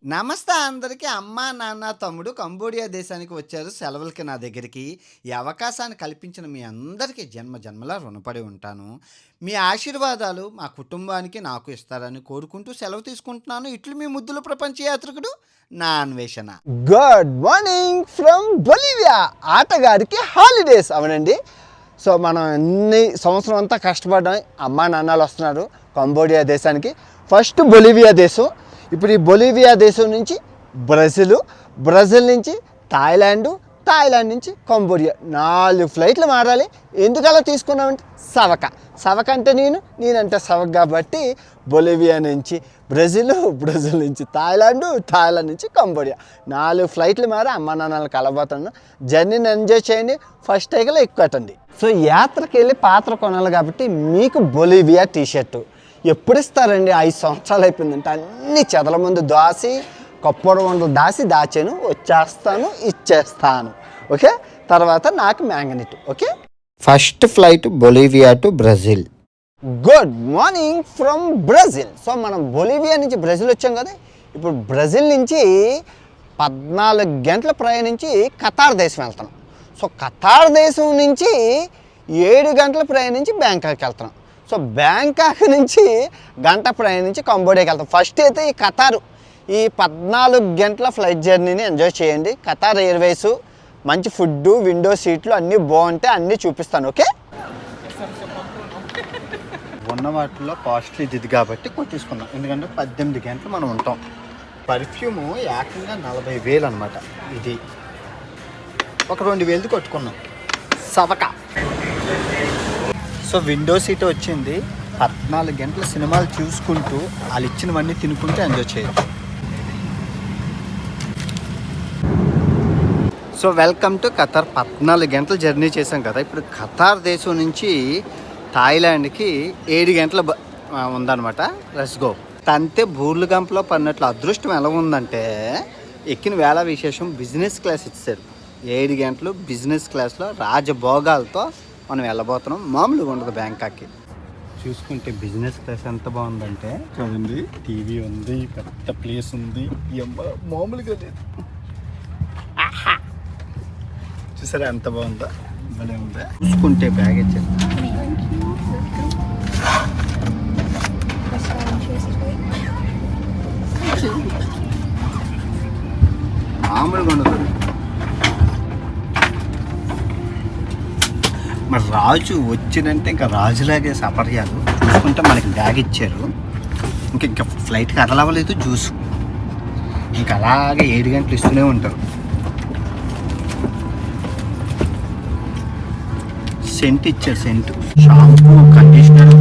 నమస్తే అందరికీ. అమ్మా, నాన్న, తమ్ముడు కంబోడియా దేశానికి వచ్చారు సెలవులకి నా దగ్గరికి. ఈ అవకాశాన్ని కల్పించిన మీ అందరికీ జన్మ జన్మలా రుణపడి ఉంటాను. మీ ఆశీర్వాదాలు మా కుటుంబానికి, నాకు ఇస్తారని కోరుకుంటూ సెలవు తీసుకుంటున్నాను. ఇట్లు మీ ముద్దుల ప్రపంచ యాత్రికుడు నా అన్వేషణ. Good morning from Bolivia. ఆటగాడికి హాలిడేస్ అవునండి. సో మనం ఎన్ని సంవత్సరం అంతా కష్టపడ్డాం. అమ్మా నాన్నలు వస్తున్నారు కంబోడియా దేశానికి. ఫస్ట్ బొలివియా దేశం, ఇప్పుడు ఈ బొలివియా దేశం నుంచి బ్రెజిల్ నుంచి థాయిలాండ్ నుంచి కంబోడియా 4 ఫ్లైట్లు మారాలి. ఎందుకు అలా తీసుకున్నామంటే సవక అంటే నేనంటే సవక్ కాబట్టి బొలివియా నుంచి బ్రెజిల్ నుంచి థాయిలాండ్ నుంచి కంబోడియా 4 ఫ్లైట్లు మారి అమ్మా నాన్నలు కలబోతున్నాను. జర్నీని ఎంజాయ్ చేయండి, ఫస్ట్ టైగర్లో ఎక్కువ కట్టండి. సో యాత్రకి వెళ్ళి పాత్ర కొనాలి కాబట్టి మీకు బొలివియా టీషర్టు ఎప్పుడు ఇస్తారండి? 5 సంవత్సరాలు అయిపోయిందంటే అన్ని చెదల ముందు దాచి కప్పొడ వంటలు దాచాను, వచ్చేస్తాను, ఇచ్చేస్తాను. ఓకే, తర్వాత నాకు మ్యాంగనెట్. Okay, first flight Bolivia to Brazil. Good morning from Brazil. So మనం బొలివియా నుంచి బ్రెజిల్ వచ్చాం కదా. ఇప్పుడు బ్రెజిల్ నుంచి 14 గంటల ప్రయాణించి ఖతార్ దేశం వెళ్తున్నాం. సో ఖతార్ దేశం నుంచి 7 గంటల ప్రయాణించి బ్యాంకాక్ వెళ్తున్నాం. సో బ్యాంకాక్ నుంచి గంట ప్రయాణించి కంబోడియాకి వెళ్తాం. ఫస్ట్ అయితే ఈ ఖతారు, ఈ 14 గంటల ఫ్లైట్ జర్నీని ఎంజాయ్ చేయండి. ఖతార్ ఎయిర్వేస్ మంచి ఫుడ్, విండో సీట్లు అన్నీ బాగుంటాయి, అన్నీ చూపిస్తాను. ఓకే, ఉన్న వాటిలో కాస్ట్లీ ఇది కాబట్టి కొట్టించుకున్నాం. ఎందుకంటే 18 గంటలు మనం ఉంటాం. పర్ఫ్యూము ఏకంగా 40,000 అనమాట. ఇది ఒక 2,000 కొట్టుకున్నాం సవక. సో విండో సీట్ వచ్చింది. 14 గంటల సినిమాలు చూసుకుంటూ వాళ్ళు ఇచ్చినవన్నీ తినుకుంటూ ఎంజాయ్ చేయొచ్చు. So welcome to Qatar. 14 గంటలు జర్నీ చేసాం కదా. ఇప్పుడు ఖతార్ దేశం నుంచి థాయిలాండ్కి 7 గంటల ఉందన్నమాట. Let's go. తంతే బూర్లు గంపలో పడినట్లు అదృష్టం ఎలా ఉందంటే ఎక్కిన వేళ విశేషం బిజినెస్ క్లాస్ ఇచ్చారు. 7 గంటలు బిజినెస్ క్లాస్లో రాజభోగాలతో మనం వెళ్ళబోతున్నాం. మామూలుగా ఉండదు బ్యాంకాక్కి. చూసుకుంటే బిజినెస్ క్లాస్ ఎంత బాగుందంటే చూడండి, టీవీ ఉంది, పెద్ద ప్లేస్ ఉంది, మామూలుగా లేదు. చూసారా ఎంత బాగుందో, భలే ఉందా. చూసుకుంటే బ్యాగ్ ఇచ్చారు. మామూలుగా ఉండదు. మరి రాజు వచ్చినంటే ఇంకా రాజులాగే సపర్యాలు. చూసుకుంటే మనకి బ్యాగ్ ఇచ్చారు. ఇంకా ఫ్లైట్కి అదలవ్వలేదు జ్యూస్. ఇంకా అలాగే 7 గంటలు ఇస్తూనే ఉంటారు. సెంట్ ఇచ్చారు, సెంట్, షాంపూ, కండిషనర్,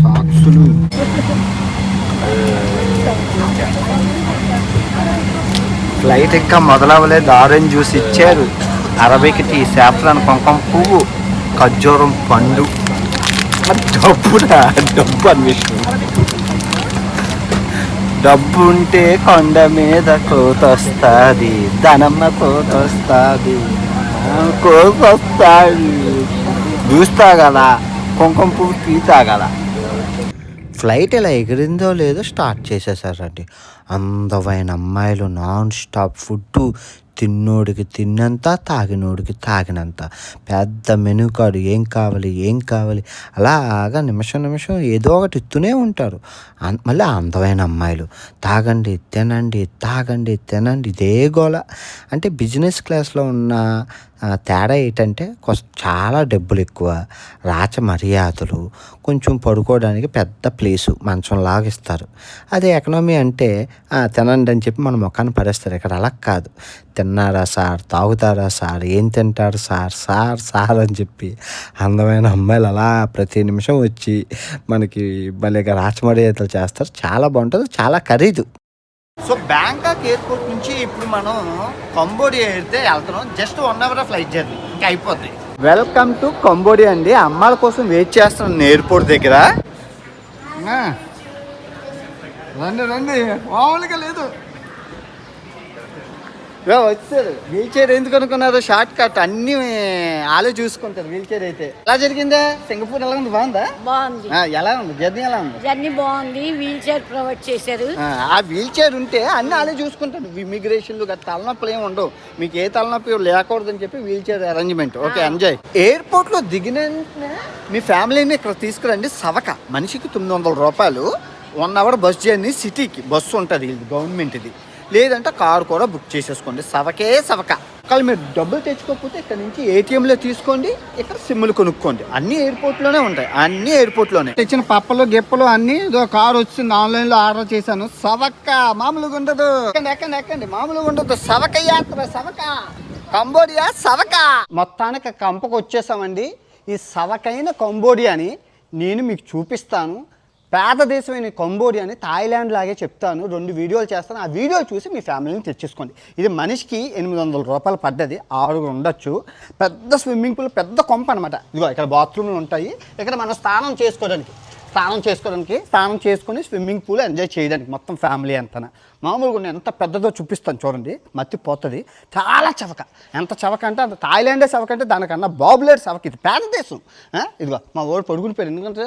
సాక్సులు. ఫ్లైట్ ఇంకా మొదలవ్వలేదు. ఆరెంజ్ జ్యూస్ ఇచ్చారు, అరబిక్ టీ, సాఫ్రాన్, కుంకుమ పువ్వు, ఖర్జూరం పండు. డబ్బు అన్వేషణ. డబ్బు ఉంటే కొండ మీద కోతొస్తుంది, ధనమ్మ కోతొస్తుంది, కోతొస్తుంది. జ్యూస్ తాగాల, కుంకుమ పువ్వు టీ తాగాల. ఫ్లైట్ ఇలా ఎగిరిందో లేదో స్టార్ట్ చేసేసారండి. అందమైన అమ్మాయిలు, నాన్ స్టాప్ ఫుడ్, తిన్నోడికి తిన్నంత, తాగినోడికి తాగినంత. పెద్ద మెనూ కార్డు, ఏం కావాలి అలాగా నిమిషం ఏదో ఒకటి ఇస్తూనే ఉంటారు. మళ్ళీ అందమైన అమ్మాయిలు, తాగండి తినండి ఇదే గోల. అంటే బిజినెస్ క్లాస్లో ఉన్న తేడా ఏంటంటే చాలా డబ్బులు ఎక్కువ, రాచ మర్యాదలు, కొంచెం పడుకోవడానికి పెద్ద ప్లేసు, మంచం లాగిస్తారు. అదే ఎకనామీ అంటే తినండి అని చెప్పి మన ముఖాన్ని పడేస్తారు. ఇక్కడ అలా కాదు. తిన్నారా సార్, తాగుతారా సార్, ఏం తింటారు సార్ అని చెప్పి అందమైన అమ్మాయిలు అలా ప్రతి నిమిషం వచ్చి మనకి భలేగా రాచమర్యాదలు చేస్తారు. చాలా బాగుంటుంది, చాలా ఖరీదు. సో బ్యాంకాక్ ఎయిర్పోర్ట్ నుంచి ఇప్పుడు మనం కంబోడియా వెళ్తున్నాం. జస్ట్ 1 hour ఫ్లైట్ జర్నీ, ఇంకా అయిపోద్ది. వెల్కమ్ టు కంబోడియా అండి. అమ్మాయిల కోసం వెయిట్ చేస్తున్నాను ఎయిర్పోర్ట్ దగ్గర. రండి, మామూలుగా లేదు. వచ్చారు. వీల్ చైర్ ఎందుకు అనుకున్నారు? షార్ట్ కట్ అన్ని వాళ్ళే చూసుకుంటారు. వీల్ చైర్ అయితే ఎలా జరిగిందా? సింగపూర్ ఎలా ఉంది? బాగుందా? బాగుంది. ఎలా ఉంది జర్నీ? ఎలా ఉంది? జర్నీ బాగుంది. వీల్ చైర్ ప్రొవైడ్ చేశారు. ఆ వీల్ చైర్ ఉంటే అన్ని వాళ్ళే చూసుకుంటారు. ఇమిగ్రేషన్లు తలనొప్పులు ఏమి ఉండవు. మీకు ఏ తలనొప్పి లేకూడదని చెప్పి wheelchair arrangement. Okay, enjoy. Airport లో దిగిన మీ ఫ్యామిలీని ఇక్కడ తీసుకురండి. సవక మనిషికి 900 రూపాయలు. 1 అవర్ బస్ జర్నీ. సిటీకి బస్సు ఉంటుంది, ఇది గవర్నమెంట్ది. లేదంటే కారు కూడా బుక్ చేసేసుకోండి. సవకే సవక. ఒకవేళ మీరు డబ్బులు తెచ్చుకోకపోతే ఇక్కడ నుంచి ఏటీఎంలో తీసుకోండి, ఇక్కడ సిమ్లు కొనుక్కోండి. అన్ని ఎయిర్పోర్ట్లోనే ఉంటాయి, అన్ని ఎయిర్పోర్ట్లోనే. తెచ్చిన పప్పలు గిప్పలు అన్ని కారు వచ్చింది, ఆన్లైన్లో ఆర్డర్ చేశాను. సవక్క మామూలుగా ఉండదు. ఎక్కండి మామూలుగా ఉండదు. సవక యాత్ర, సవక కంబోడియా సవక. మొత్తానికి కంపకు వచ్చేసామండి. ఈ సవకైన కంబోడియాని నేను మీకు చూపిస్తాను. పేద దేశమైన కంబోడియాని థాయిలాండ్ లాగే చెప్తాను. 2 వీడియోలు చేస్తాను. ఆ వీడియో చూసి మీ ఫ్యామిలీని తెచ్చేసుకోండి. ఇది మనిషికి 800 రూపాయలు పడ్డది. 6 ఉండొచ్చు. పెద్ద స్విమ్మింగ్ పూల్, పెద్ద కొంప అనమాట. ఇదిగో ఇక్కడ బాత్రూమ్లు ఉంటాయి. ఇక్కడ మనం స్నానం చేసుకొని స్విమ్మింగ్ పూల్ ఎంజాయ్ చేయడానికి మొత్తం ఫ్యామిలీ అంతా. మామూలుగా ఎంత పెద్దదో చూపిస్తాను చూడండి, మత్తిపోతుంది. చాలా చవక. ఎంత చవక అంటే అంత. థాయిలాండే చవక అంటే దానికన్నా బాబులేడు చవక. ఇది పేద దేశం. ఇదిగో మా ఊరు పడుకుని పోయారు, ఎందుకంటే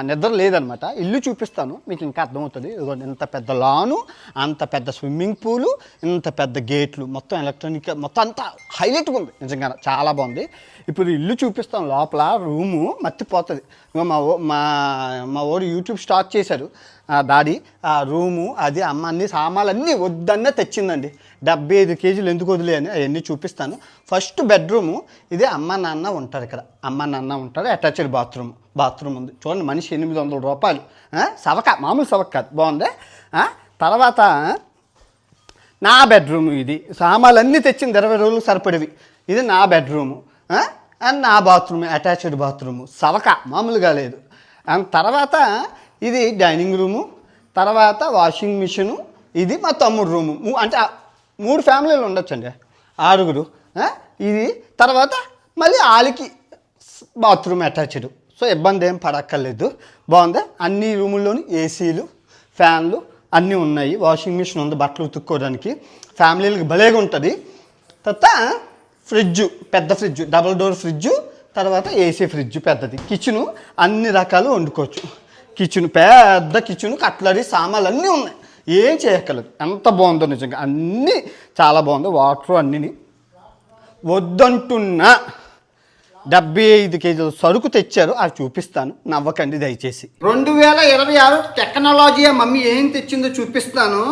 నిద్ర లేదనమాట. ఇల్లు చూపిస్తాను మీకు ఇంకా అర్థమవుతుంది. ఇదిగో ఎంత పెద్ద లాను, అంత పెద్ద స్విమ్మింగ్ పూలు, ఇంత పెద్ద గేట్లు, మొత్తం ఎలక్ట్రానిక్, మొత్తం అంతా హైలైట్గా ఉంది. నిజంగా చాలా బాగుంది. ఇప్పుడు ఇల్లు చూపిస్తాం. లోపల రూము మత్తిపోతుంది. మా ఊరు యూట్యూబ్ స్టార్ట్ చేశారు డాడీ. ఆ రూము అది అమ్మ అన్ని సామాన్లన్నీ వద్దన్నే తెచ్చిందండి. 75 కేజీలు ఎందుకు వదిలే అని అవన్నీ చూపిస్తాను. ఫస్ట్ బెడ్రూము ఇది. అమ్మ నాన్న ఉంటారు ఇక్కడ. అమ్మ నాన్న ఉంటారు. అటాచ్డ్ బాత్రూమ్ ఉంది. చూడండి, మనిషి 800 రూపాయలు. సవక, మామూలు సవక కాదు. బాగుంది. తర్వాత నా బెడ్రూము ఇది. సామాన్లన్నీ తెచ్చింది 20 రోజులకు సరిపడేవి. ఇది నా బెడ్రూము అండ్ నా బాత్రూమ్, అటాచ్డ్ బాత్రూము. సవక మామూలుగా లేదు. అండ్ తర్వాత ఇది డైనింగ్ రూము. తర్వాత వాషింగ్ మిషను. ఇది మా తమ్ముడు రూము. అంటే 3 ఫ్యామిలీలు ఉండొచ్చండి, 6. ఇది తర్వాత మళ్ళీ వాళ్ళకి బాత్రూమ్ అటాచ్డ్. సో ఇబ్బంది ఏం పడక్కర్లేదు. బాగుంది. అన్ని రూముల్లోని ఏసీలు, ఫ్యాన్లు అన్నీ ఉన్నాయి. వాషింగ్ మిషన్ ఉంది బట్టలు ఉతుక్కోవడానికి. ఫ్యామిలీలకు భలేగా ఉంటుంది. తర్వాత ఫ్రిడ్జు, పెద్ద ఫ్రిడ్జు, డబుల్ డోర్ ఫ్రిడ్జు. తర్వాత ఏసీ ఫ్రిడ్జు పెద్దది. కిచెను అన్ని రకాలు వండుకోవచ్చు. కిచెను పెద్ద కిచెను, కట్లరీ సామాన్లు అన్నీ ఉన్నాయి. ఏం చేయక్కర్లేదు. ఎంత బాగుందో నిజంగా, అన్నీ చాలా బాగుంది. వాటర్ అన్నీ వద్దంటున్నా. 75 కేజీల సరుకు తెచ్చారు, అది చూపిస్తాను. నవ్వకండి దయచేసి. 2026 టెక్నాలజీ మమ్మీ ఏం తెచ్చిందో చూపిస్తాను.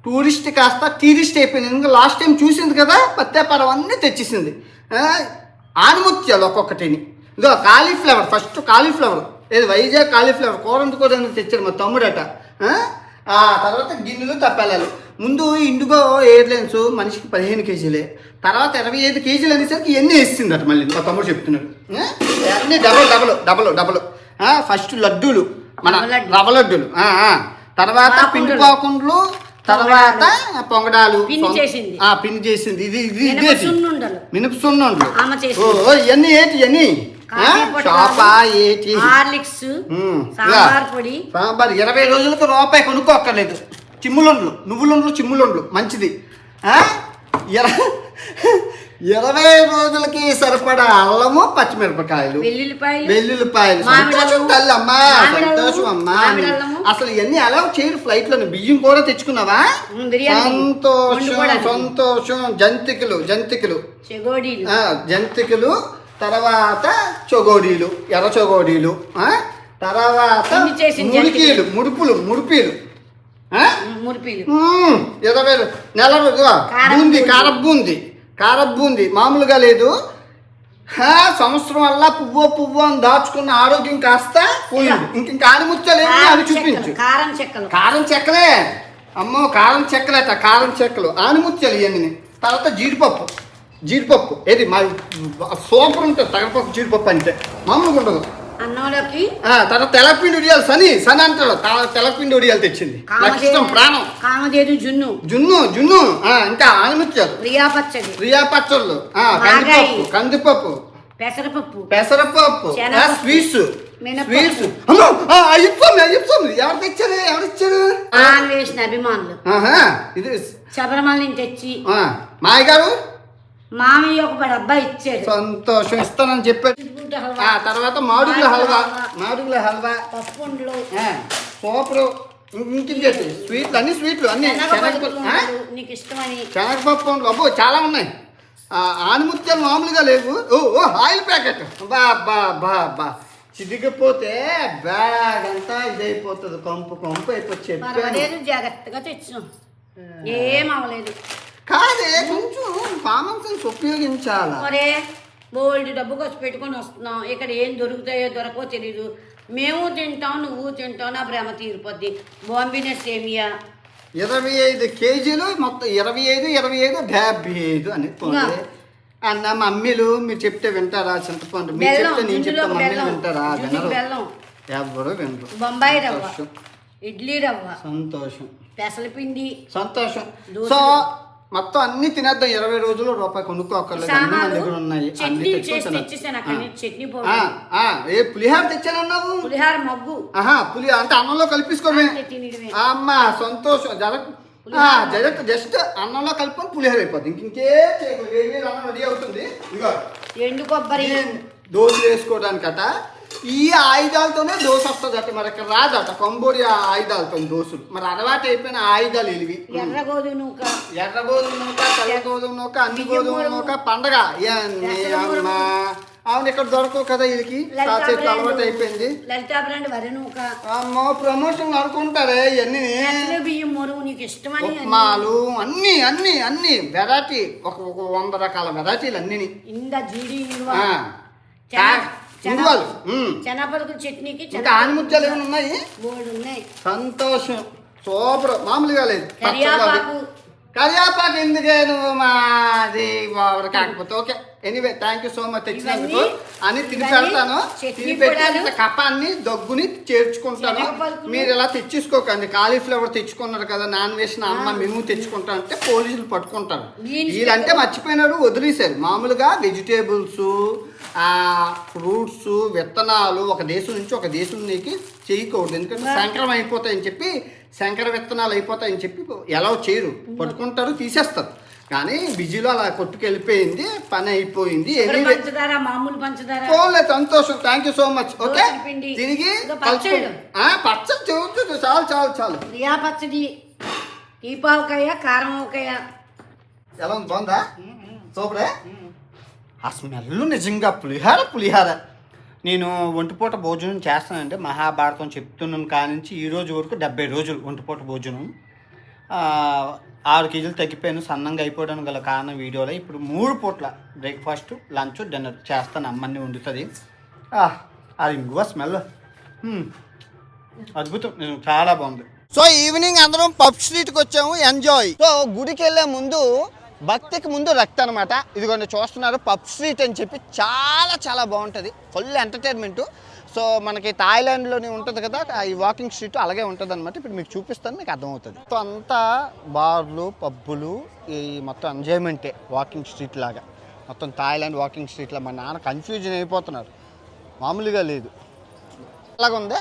టూరిస్ట్ కాస్త టూరిస్ట్ అయిపోయింది. ఇంకా లాస్ట్ టైం చూసింది కదా, పత్తేపరం అన్నీ తెచ్చేసింది. ఆనిముత్యాలు ఒక్కొక్కటిని. ఇదో కాలీఫ్లవర్, ఫస్ట్ కాలీఫ్లవర్. ఏది వైజాగ్ కాలీఫ్లవర్ కూర వండుకోవడానికి తెచ్చారు మా తమ్ముడట. తర్వాత గిన్నెలు తప్పాలాలు. ముందు ఇండిగో ఎయిర్లైన్స్ మనిషికి 15 కేజీలే. తర్వాత 25 కేజీలు అనేసరికి ఎన్ని వేసిందట మళ్ళీ మా తమ్ముడు చెప్తున్నాడు. అన్నీ డబల్. ఫస్ట్ లడ్డూలు, మన రవ్వ లడ్డూలు. తర్వాత పిండి పాకుండ్లు, తర్వాత పొంగడాలు పిండి చేసింది. ఇది మినప సున్నుండలు. ఇవన్నీ ఏంటి? సాంబార్ 20 రోజులకు రూపాయి కొనుక్కోక్కర్లేదు. నువ్వులుండ్లు మంచిది. 20 రోజులకి సరిపడా అల్లము, పచ్చిమిరపకాయలు, వెల్లుల్లిపాయలు. సంతోషం తల్లి అమ్మా, సంతోషం అమ్మా. అసలు ఇవన్నీ అలా చేయరు. ఫ్లైట్ లో బియ్యం కూడా తెచ్చుకున్నావా? సంతోషం. జంతికలు, తర్వాత చొగోడీలు, ఎర్ర చొగోడీలు. తర్వాత ముడిపీలు 20 నెల బూంది, కారబూంది మామూలుగా లేదు. సంవత్సరం వల్ల పువ్వు అని దాచుకున్న ఆరోగ్యం కాస్త పోయింది. ఇంకా ఆనిముత్యాలు అవి చూపించు. కారం చెక్కలే అమ్మో, కారం చెక్కలు, ఆనిముత్యాలు ఇవన్నీ. తర్వాత జీడిపప్పు ఏది మా సూపర్ ఉంటుంది. తగరపప్పు, జీడిపప్పు అంటే మామూలుగా ఉండదు. అన్నంలోకి తర్వాత తెలపిండి ఉడియాలు సని అంటాడు. తెలపిండి ఉడియాలు తెచ్చింది. ఇష్టం ప్రాణం. జున్ను ఇంకా ఆనిముత్యాలు, రియా పచ్చళ్ళు, కందిపప్పు, పెసరపప్పు, స్వీట్స్ స్వీట్స్ అమ్మో అయ్యప్పండి ఎవరు తెచ్చారు ఎవరు ఇచ్చారు నాన్ వేసిన అభిమానులు ఇది శబరిమల నుంచి తెచ్చి మాయ గారు మామయ్య ఒక డబ్బా ఇచ్చారు. సంతోషం ఇస్తానని చెప్పారు. తర్వాత మాడుగుల హల్వా పప్పుండ్లు సూపర్ ఇంకేంటి స్వీట్లు అన్ని నీకు ఇష్టమని శనగపప్పు అబ్బో చాలా ఉన్నాయి. ఆనిముత్యాలు మామూలుగా లేవు. ఓ ఆయిల్ ప్యాకెట్ బా చిదిగిపోతే బ్యాగ్ అంతా ఇదైపోతుంది. కంపు అయిపోయి జాగ్రత్తగా తెచ్చాం, ఏం అవ్వలేదు. కాదే కొంచెం కామన్ సెన్స్ ఉపయోగించాలా. మరే బోల్డ్ డబ్బు ఖర్చు పెట్టుకొని వస్తున్నాం, ఇక్కడ ఏం దొరుకుతాయో దొరకో తెలీదు. మేము తింటాం, నువ్వు తింటావు, నా ప్రేమ తీరిపోద్ది. బాంబినే సేమియా 25 కేజీలు మొత్తం 25 75 అని అన్న మమ్మీలు మీరు చెప్తే వింటారా? చింతపండు మీరు చెప్తే నేను చెప్తే మమ్మీలు వింటారా? ఎవరు వినరు. బొంబాయి రవ్వ, ఇడ్లీ రవ్వ, సంతోషం, పెసలపిండి, సంతోషం. సో మొత్తం అన్ని తినేద్దాం. 20 రోజులు రూపాయి కొనుక్కోకర్లేదు, అన్ని మన దగ్గర ఉన్నాయి. ఏ పులిహార తెచ్చానన్నావు? పులిహార మగ్గు, పులిహార అంటే అన్నంలో కలిపేసుకోవడమే. అమ్మా సంతోషం. జస్ట్ అన్నంలో కలుపుకొని పులిహార అయిపోతుంది. ఇంకే అన్నం రెడీ అవుతుంది. ఇదిగో ఎండు కొబ్బరి దోశ వేసుకోవడానికట. ఈ ఆయుధాలతోనే దోశ వస్తుందట. మరి ఇక్కడ రాదట కంబోడియా ఆయుధాలతో దోశలు. మరి అలవాటు అయిపోయిన ఆయుధాలు ఇవి. ఎర్ర గోధుమ నూక, తెల్ల గోధుమ నూక, అన్ని గోధుమ నూక పండగ. అమ్మా అవును, ఇక్కడ దొరకవు కదా వీళ్ళకి. కాసేపు అలవాటు అయిపోయింది. లలితా బ్రాండ్ వరి నూక. అమ్మో ప్రమోషన్ అనుకుంటారే ఇవన్నీ. బియ్యం మొరుగు నీకు ఇష్టమని ఉప్మాలు అన్ని వెరైటీ. ఒక 100 రకాల వెరైటీలు అన్ని. జీడి శనగపలుకుల చట్నీకి ఇంకా ఆనిముత్యాలు ఏమైనా ఉన్నాయి? ఉన్నాయి. సంతోషం, సూపర్. మామూలుగా లేదు. కరియాపాకు ఎందుకే నువ్వు మాది కాకపోతే okay. Anyway thank you so much తెచ్చినందుకు. అని తిని పెడతాను. తిని పెట్టి కపాన్ని దగ్గుని చేర్చుకుంటాను. మీరు ఇలా తెచ్చేసుకోకండి. కాలీఫ్లవర్ తెచ్చుకున్నారు కదా, నాన్ వేసిన అమ్మ మేము తెచ్చుకుంటాం అంటే పోలీసులు పట్టుకుంటారు. వీళ్ళంటే మర్చిపోయినారు, వదిలేశారు. మామూలుగా వెజిటేబుల్స్, ఫ్రూట్స్, విత్తనాలు ఒక దేశం నుంచి ఒక దేశంలోకి చేయకూడదు. ఎందుకంటే సంకరం అయిపోతాయని చెప్పి, శంకర విత్తనాలు అయిపోతాయని చెప్పి ఎలా చేయరు, పట్టుకుంటారు, తీసేస్తారు. కానీ బిజీలో అలా కొట్టుకెళ్ళిపోయింది, పని అయిపోయింది. పోలే సంతోషం. Thank you so much. Okay తిరిగి పచ్చడి చూస్తుంది. చాలు. పచ్చడి, తీపావకాయ, కారం ఆవకాయ ఎలా ఉంది? బాగుందా? సూపరే. ఆ స్మెల్ నిజంగా పులిహార. నేను ఒంటిపూట భోజనం చేస్తానంటే మహాభారతం చెప్తున్నాను కానించి ఈ రోజు వరకు 70 రోజులు ఒంటిపూట భోజనం. 6 కేజీలు తగ్గిపోయాను. సన్నంగా అయిపోవడానికి గల కారణం వీడియోలో. ఇప్పుడు 3 పూట్ల బ్రేక్ఫాస్ట్, లంచ్, డిన్నర్ చేస్తాను. అమ్మని వండుతుంది. అది ఇంగువ స్మెల్ అద్భుతం, చాలా బాగుంది. సో ఈవినింగ్ అందరం పబ్ స్ట్రీట్కి వచ్చాము, ఎంజాయ్. సో గుడికి వెళ్ళే ముందు భక్తికి ముందు రక్త అనమాట. ఇదిగోండి చూస్తున్నారు, పబ్ స్ట్రీట్ అని చెప్పి చాలా బాగుంటుంది. Full entertainment. సో మనకి థాయిలాండ్లోనే ఉంటుంది కదా ఈ వాకింగ్ స్ట్రీట్, అలాగే ఉంటుంది అనమాట. ఇప్పుడు మీకు చూపిస్తాను, మీకు అర్థమవుతుంది. సో అంతా బార్లు, పబ్బులు, ఈ మొత్తం ఎంజాయ్మెంటే వాకింగ్ స్ట్రీట్ లాగా. మొత్తం థాయిలాండ్ వాకింగ్ స్ట్రీట్లో మా నాన్న కన్ఫ్యూజన్ అయిపోతున్నారు, మామూలుగా లేదు. అలాగే ఉంది.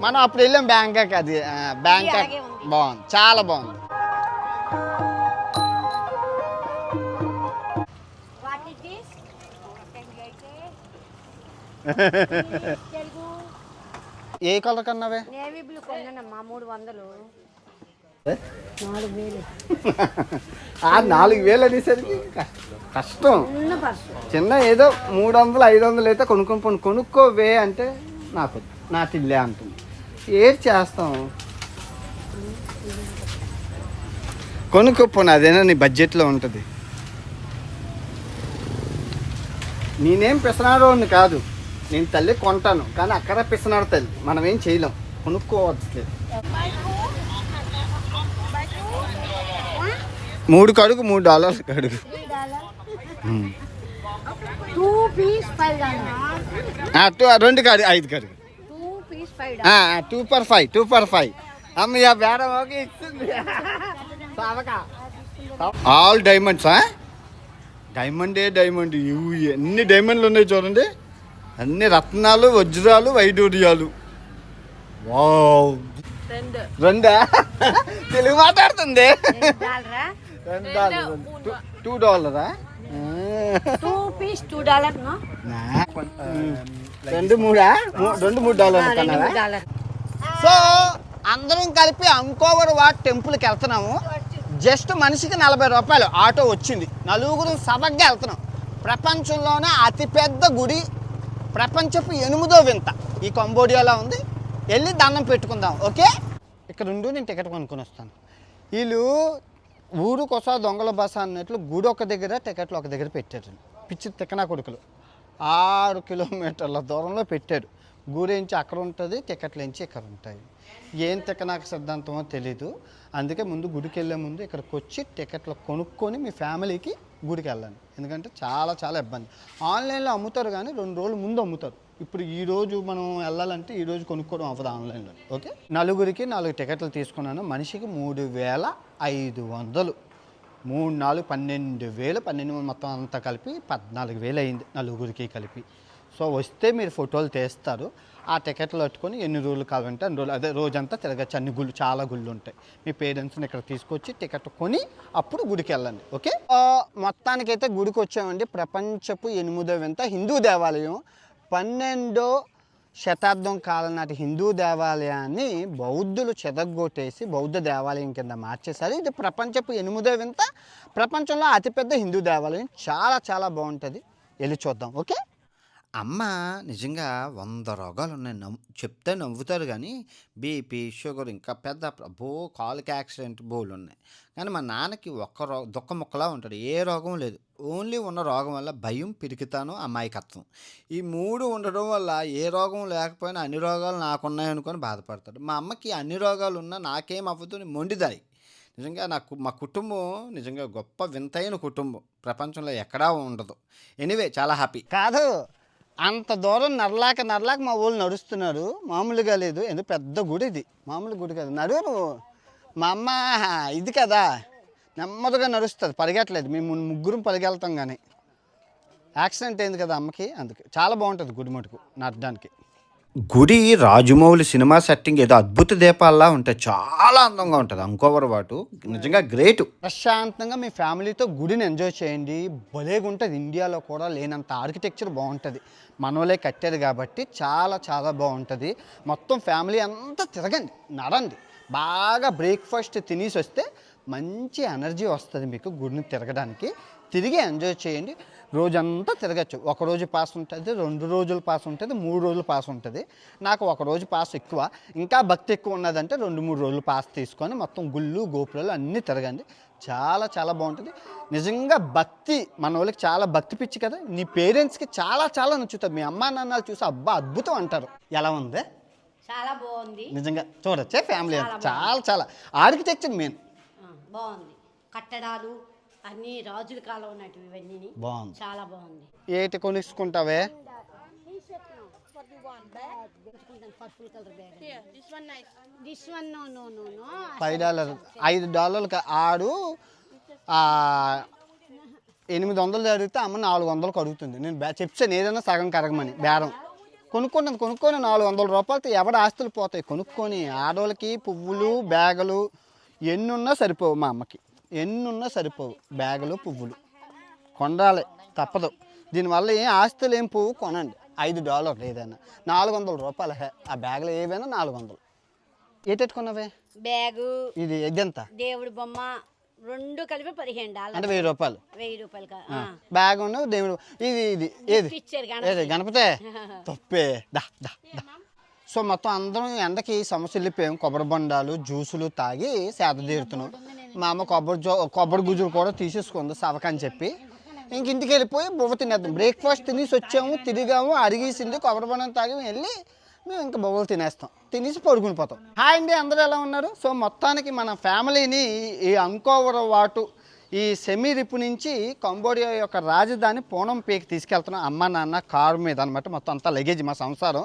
మనం అప్పుడు వెళ్ళాం బ్యాంకాక్. అది బ్యాంకాక్ బాగుంది, చాలా బాగుంది. ఏ కలర్ కన్నావే? నేవీ బ్లూ కొన్నానమ్మా, 300. 4,000 అనేసరికి కష్టం. చిన్న ఏదో 300 500 అయితే కొనుక్కోవే అంటే నాకు ఇల్లే అంటుంది. ఏది చేస్తాం, కొనుక్కోపోను. అదేనా నీ బడ్జెట్లో ఉంటుంది. నేనేం పిసనాడోని కాదు, నేను తల్లి కొంటాను. కానీ అక్కడ పిసనాడు తల్లి, మనం ఏం చేయలేం, కొనుక్కోవట్లేదు. 3 కడుగు $3 కడుగు. 2 కడుగు 5 కడుగు. 2 for 5. అమ్మయ్య బేరం ఓకే ఇస్తుంది. All diamonds. డైమండ్ ఎన్ని డైమండ్లు ఉన్నాయి చూడండి. అన్ని రత్నాలు వజ్రాలు వైడూర్యాలు. వావ్, రెండా? తెలుగు మాట్లాడుతుంది. $2. $2 సో అందరం కలిపి అంకోవర్ వాట్ టెంపుల్కి వెళ్తున్నాము. జస్ట్ మనిషికి $40 ఆటో వచ్చింది. నలుగురు సభగా వెళ్తున్నాం. ప్రపంచంలోనే అతిపెద్ద గుడి, ప్రపంచపు 8వ వింత ఈ కంబోడియాలో ఉంది. వెళ్ళి దండం పెట్టుకుందాం. ఓకే, ఇక్కడ ఉండు, నేను టికెట్ కొనుక్కొని వస్తాను. వీళ్ళు ఊరు కోసం దొంగల బస అన్నట్లు గుడి ఒక దగ్గర, టికెట్లు ఒక దగ్గర పెట్టారు. పిచ్చి తిక్కనా కొడుకులు 6 కిలోమీటర్ల దూరంలో పెట్టారు. గురించి అక్కడ ఉంటుంది, టికెట్లు ఎంచి ఇక్కడ ఉంటాయి. ఏం తిక్కనాక సిద్ధాంతమో తెలీదు. అందుకే ముందు గుడికి వెళ్ళే ముందు ఇక్కడికి వచ్చి టికెట్లు కొనుక్కొని మీ ఫ్యామిలీకి గుడికి వెళ్ళండి. ఎందుకంటే చాలా చాలా ఇబ్బంది. ఆన్లైన్లో అమ్ముతారు కానీ 2 రోజుల ముందు అమ్ముతారు. ఇప్పుడు ఈరోజు మనం వెళ్ళాలంటే ఈరోజు కొనుక్కోవడం అవ్వదు ఆన్లైన్లో. ఓకే, నలుగురికి 4 టికెట్లు తీసుకున్నాను. మనిషికి 3,500. 3, 4, 12,000 మొత్తం అంతా కలిపి 14,000 అయింది నలుగురికి కలిపి. సో వస్తే మీరు ఫోటోలు తీస్తారు. ఆ టికెట్లు పట్టుకొని ఎన్ని రోజులు కావాలంటే అన్ని రోజులు, అదే రోజంతా తిరగచ్చు. అన్ని గుళ్ళు, చాలా గుళ్ళు ఉంటాయి. మీ పేరెంట్స్ని ఇక్కడ తీసుకొచ్చి టికెట్ కొని అప్పుడు గుడికి వెళ్ళండి. ఓకే, మొత్తానికైతే గుడికి వచ్చామండి. ప్రపంచపు 8వ వింత హిందూ దేవాలయం. 12వ శతాబ్దం కాలం నాటి హిందూ దేవాలయాన్ని బౌద్ధులు చెదగొట్టేసి బౌద్ధ దేవాలయం కింద మార్చేశారు. ఇది ప్రపంచపు 8వ వింత, ప్రపంచంలో అతిపెద్ద హిందూ దేవాలయం. చాలా చాలా బాగుంటుంది, వెళ్ళి చూద్దాం. ఓకే, అమ్మ నిజంగా 100 రోగాలు ఉన్నాయి. చెప్తే నవ్వుతారు కానీ బీపీ, షుగర్, ఇంకా పెద్ద కాలుకి యాక్సిడెంట్ బోలు ఉన్నాయి. కానీ మా నాన్నకి ఒక్క దుఃఖ ముక్కలా ఉంటాడు. ఏ రోగం లేదు. ఓన్లీ ఉన్న రోగం వల్ల భయం, పిరికితాను, అమాయకత్వం. ఈ 3 ఉండడం వల్ల ఏ రోగం లేకపోయినా అన్ని రోగాలు నాకున్నాయి అనుకొని బాధపడతాడు. మా అమ్మకి అన్ని రోగాలు ఉన్నా నాకేం అవ్వదు, మొండిదాయి. నిజంగా మా కుటుంబం నిజంగా గొప్ప వింతైన కుటుంబం, ప్రపంచంలో ఎక్కడా ఉండదు. ఎనీవే, చాలా హ్యాపీ. కాదు, అంత దూరం నరలాక మా వాళ్ళు నడుస్తున్నారు. మామూలుగా లేదు, ఎందుకు పెద్ద గుడి ఇది, మామూలు గుడి కాదు. నడువు, మా అమ్మ ఇది కదా నెమ్మదిగా నడుస్తుంది, పరిగెట్టలేదు. మేము ముగ్గురం పరిగెళ్తాం కానీ యాక్సిడెంట్ అయింది కదా అమ్మకి. అందుకే చాలా బాగుంటుంది గుడి మటుకు నడడానికి. గుడి రాజమౌళి సినిమా సెట్టింగ్ ఏదో అద్భుత దీపాల్లా ఉంటాయి. చాలా అందంగా ఉంటుంది అంకోవర్ వాటు. నిజంగా గ్రేట్. ప్రశాంతంగా మీ ఫ్యామిలీతో గుడిని ఎంజాయ్ చేయండి. భలేగా ఉంటుంది. ఇండియాలో కూడా లేనంత ఆర్కిటెక్చర్ బాగుంటుంది. మనోలే కట్టారు కాబట్టి చాలా చాలా బాగుంటుంది. మొత్తం ఫ్యామిలీ అంతా తిరగండి, నడండి. బాగా బ్రేక్ఫాస్ట్ తినేసి వస్తే మంచి ఎనర్జీ వస్తుంది మీకు గుడిని తిరగడానికి. తిరిగి ఎంజాయ్ చేయండి. రోజంతా తిరగచ్చు. 1 రోజు పాస్ ఉంటుంది, 2 రోజుల పాస్ ఉంటుంది, 3 రోజుల పాస్ ఉంటుంది. నాకు 1 రోజు పాస్ ఎక్కువ. ఇంకా భక్తి ఎక్కువ ఉన్నదంటే 2-3 రోజులు పాస్ తీసుకొని మొత్తం గుళ్ళు, గోపురాలు అన్నీ తిరగండి. చాలా చాలా బాగుంటుంది. నిజంగా భక్తి, మన వాళ్ళకి చాలా భక్తి పిచ్చి కదా. నీ పేరెంట్స్కి చాలా చాలా నచ్చుతుంది. మీ అమ్మా నాన్నలు చూసి అబ్బా అద్భుతం అంటారు. ఎలా ఉంది? చాలా బాగుంది. నిజంగా చూడొచ్చే ఫ్యామిలీ అంతా. చాలా చాలా ఆర్కిటెక్చర్ మెయిన్ బాగుంది. కట్టడాలు అన్ని రాజుల కాలం ఉన్నట్టు ఇవన్నీ బాగుంది. చాలా బాగుంది. ఏటి కొనుక్కుంటావే? $5 ఆడు $800 అడిగితే అమ్మ $400 అడుగుతుంది. నేను చెప్తాను ఏదైనా సగం కరగమని. బేరం కొనుక్కొని $400 ఎవడ ఆస్తులు పోతాయి. కొనుక్కొని ఆడవాళ్ళకి పువ్వులు, బ్యాగులు ఎన్నున్నా సరిపోవు. మా అమ్మకి ఎన్నున్నా సరిపోవు. బ్యాగులు, పువ్వులు కొనాలి, తప్పదు. దీనివల్ల ఏం ఆస్తులు ఏం పువ్వు కొనండి. $5 ఏదైనా $400. ఆ బ్యాగులు ఏవైనా 400. ఏటెట్టుకున్నావే? బ్యాగు, ఇది ఎంత? దేవుడి బొమ్మ 2 కలిపి $15 అంటే $1000. $1000 బ్యాగ్ ఉన్న దేవుడు. ఇది ఇది ఏది ఏది గణపతే తప్పే. దా దా దా. సో మొత్తం అందరం ఎండకి సమస్య వెళ్ళిపోయాం. కొబ్బరి బొండాలు, జ్యూసులు తాగి సేద తీరుతున్నాం. మా అమ్మ కొబ్బరి గుజ్జులు కూడా తీసేసుకుంది సవకని చెప్పి. ఇంక ఇంటికి వెళ్ళిపోయి బువ్వ తినేద్దాం. బ్రేక్ఫాస్ట్ తినేసి వచ్చాము, తిరిగాము, అరిగేసింది. కొబ్బరి బొండం తాగి వెళ్ళి మేము ఇంకా బొవ్వలు తినేస్తాం. తినేసి పడుకుని పోతాం. హాయ్ అండి, అందరూ ఎలా ఉన్నారు? సో మొత్తానికి మన ఫ్యామిలీని ఈ అంకోవర్ వాటు ఈ సెమీరిప్ నుంచి కంబోడియా యొక్క రాజధాని పూనం పేకి తీసుకెళ్తున్నాం అమ్మ నాన్న కారు మీద అనమాట. మొత్తం అంతా లగేజ్ మా సంసారం.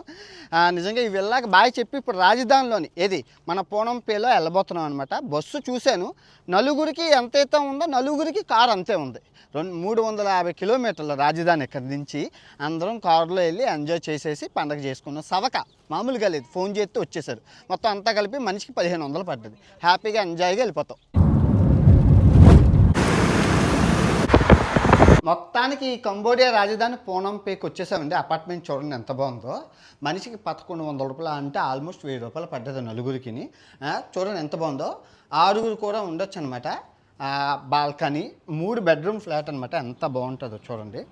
నిజంగా ఈ వెళ్ళాక బాగా చెప్పి ఇప్పుడు రాజధానిలోని ఏది మన పూనం పేలో వెళ్ళబోతున్నాం అనమాట. బస్సు చూశాను, నలుగురికి ఎంతైతే ఉందో నలుగురికి కారు అంతే ఉంది. 350 కిలోమీటర్ల రాజధాని ఇక్కడి నుంచి. అందరం కారులో వెళ్ళి ఎంజాయ్ చేసేసి పండగ చేసుకున్నాం. సవక మామూలుగా లేదు, ఫోన్ చేస్తే వచ్చేసారు. మొత్తం అంతా కలిపి మనిషికి 1500 పడ్డది. హ్యాపీగా ఎంజాయ్గా వెళ్ళిపోతాం. మొత్తానికి కంబోడియా రాజధాని పూనం పేకి వచ్చేసామండి. అపార్ట్మెంట్ చూడండి ఎంత బాగుందో. మనిషికి 1100 రూపాయలు అంటే ఆల్మోస్ట్ 1000 రూపాయలు పడ్డది నలుగురికి. చూడండి ఎంత బాగుందో. 6 కూడా ఉండొచ్చు అనమాట. బాల్కనీ 3 బెడ్రూమ్ ఫ్లాట్ అనమాట. ఎంత బాగుంటుందో చూడండి.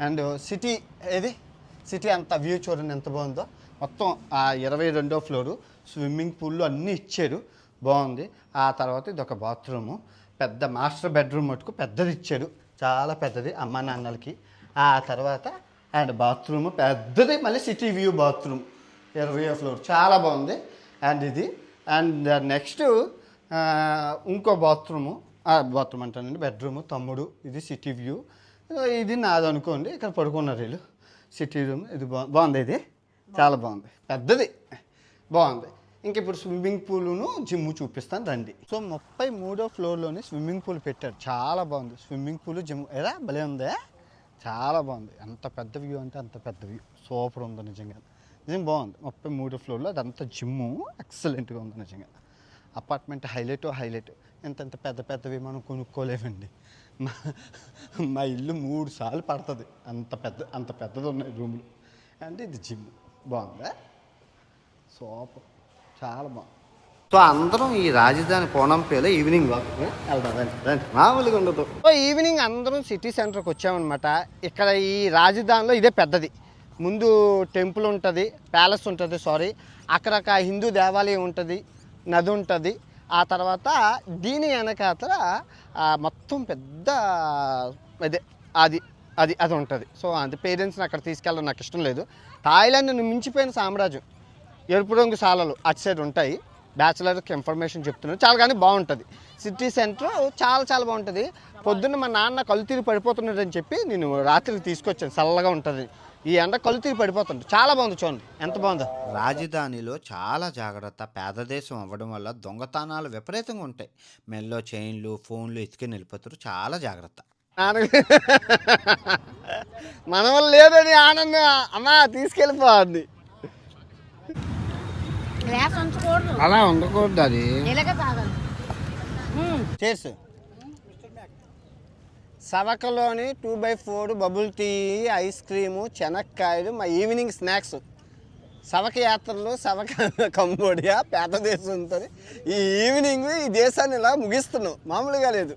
అండ్ సిటీ సిటీ అంత వ్యూ చూడండి ఎంత బాగుందో. మొత్తం 22వ ఫ్లోరు, స్విమ్మింగ్ పూల్ అన్నీ ఇచ్చారు, బాగుంది. ఆ తర్వాత ఇది ఒక బాత్రూము, పెద్ద మాస్టర్ బెడ్రూమ్ మటుకు పెద్దది ఇచ్చారు, చాలా పెద్దది అమ్మ నాన్నలకి. ఆ తర్వాత అండ్ బాత్రూము పెద్దది, మళ్ళీ సిటీ వ్యూ బాత్రూమ్ 20వ ఫ్లోర్, చాలా బాగుంది. అండ్ ఇది అండ్ నెక్స్ట్ ఇంకో బాత్రూము అంటానండి, బెడ్రూము తమ్ముడు. ఇది సిటీ వ్యూ, ఇది నాది అనుకోండి. ఇక్కడ పడుకున్నారు వీళ్ళు. సిటీ రూమ్ ఇది బాగుంది, ఇది చాలా బాగుంది, పెద్దది, బాగుంది. ఇంక ఇప్పుడు స్విమ్మింగ్ పూలును జిమ్ చూపిస్తాను రండి. సో 33వ ఫ్లోర్లోనే స్విమ్మింగ్ పూల్ పెట్టారు, చాలా బాగుంది. స్విమ్మింగ్ పూల్ జిమ్ ఎలా భలే ఉందే, చాలా బాగుంది. అంత పెద్ద వ్యూ అంటే అంత పెద్ద వ్యూ, సూపర్ ఉంది నిజంగా బాగుంది. 33వ ఫ్లోర్లో అదంతా జిమ్ము ఎక్సలెంట్గా ఉంది నిజంగా. Apartment highlight. ఎంత పెద్దవి మనం కొనుక్కోలేమండి. మా ఇల్లు 3 సార్లు పడుతుంది, అంత పెద్దది ఉన్నాయి రూములు. అంటే ఇది జిమ్ బాగుందా, సూపర్, చాలా బాగుంది. సో అందరం ఈ రాజధాని పూనంపేలో ఈవినింగ్ వాక్ వెళ్దాం, మామూలుగా ఉండదు. సో ఈవినింగ్ అందరం సిటీ సెంటర్కి వచ్చామన్నమాట. ఇక్కడ ఈ రాజధానిలో ఇదే పెద్దది. ముందు టెంపుల్ ఉంటుంది, ప్యాలెస్ ఉంటుంది, అక్కడ ఒక హిందూ దేవాలయం ఉంటుంది, నది ఉంటుంది. ఆ తర్వాత దీని వెనకాతల మొత్తం పెద్ద అది ఉంటుంది. సో అది పేరెంట్స్ని అక్కడ తీసుకెళ్ళడం నాకు ఇష్టం లేదు. థాయిలాండ్ని మించిపోయిన సామ్రాజ్యం, ఎరుపు రంగు సాలలు అటు సైడ్ ఉంటాయి. బ్యాచిలర్కి ఇన్ఫర్మేషన్ చెప్తున్నాను, చాలా కానీ బాగుంటుంది. సిటీ సెంటర్ చాలా బాగుంటుంది. పొద్దున్న మా నాన్న కళ్ళు తిరిగి పడిపోతున్నాడని చెప్పి నేను రాత్రికి తీసుకొచ్చాను, చల్లగా ఉంటుంది. ఈ ఎండ కళ్ళు తిరిగి పడిపోతుంది, చాలా బాగుంది. చూడండి ఎంత బాగుందో. రాజధానిలో చాలా జాగ్రత్త. పేద దేశం అవ్వడం వల్ల దొంగతనాలు విపరీతంగా ఉంటాయి. మెల్లో చైన్లు, ఫోన్లు ఎత్తుకుని వెళ్ళిపోతారు, చాలా జాగ్రత్త. మన వల్ల లేదని ఆనందం అమ్మా తీసుకెళ్ళిపోద్ది. అలా ఉండకూడదు, అది చేసు. సవకలోని 2x4 bubble tea, ice cream, చెనక్కాయలు మా ఈవినింగ్ స్నాక్స్. సవక యాత్రలు, కంబోడియా పేద దేశం ఉంటుంది. ఈ ఈవినింగ్ ఈ దేశాన్ని ఇలా ముగిస్తున్నాం, మామూలుగా లేదు.